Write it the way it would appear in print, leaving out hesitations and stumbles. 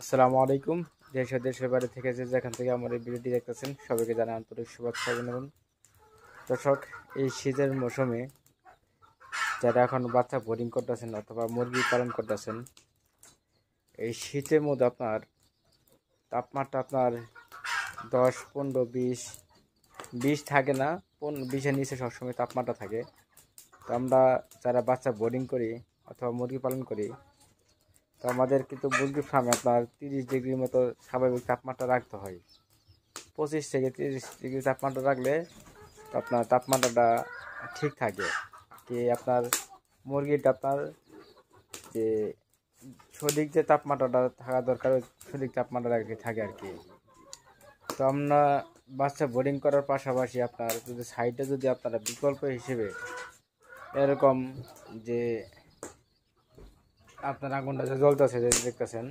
আসসালামু আলাইকুম। দেশ ও দেশের বাইরে থেকে যেখান থেকে আমার এই ভিডিওটি দেখতেছেন সবাইকে জানাই আন্তরিক শুভেচ্ছা অভিনন্দন। দর্শক, এই শীতের মৌসুমে যারা এখন বাচ্চা বোর্ডিং করতেছেন অথবা মুরগি পালন করতেছেন, এই শীতের মধ্যে আপনার তাপমাত্রা আপনার 10, 15, 20 থাকে না, 20-এর নিচে সবসময় তাপমাত্রা থাকে। তো আমরা যারা বাচ্চা বোর্ডিং করি অথবা মুরগি পালন করি, তো আমাদের কিন্তু মুরগির ফার্মে আপনার 30 ডিগ্রির মতো স্বাভাবিক তাপমাত্রা রাখতে হয়। 25 থেকে 30 ডিগ্রি তাপমাত্রা রাখলে আপনার তাপমাত্রাটা ঠিক থাকে, কি আপনার মুরগিটা আপনার যে সঠিক যে তাপমাত্রাটা থাকা দরকার ওই সঠিক তাপমাত্রা থাকে আর কি। তো আমরা বাচ্চা বোর্ডিং করার পাশাপাশি আপনার যদি সাইডে যদি আপনারা বিকল্প হিসেবে এরকম যে আপনার আগুনটা যে জ্বলতেছে যে দেখতেছেন,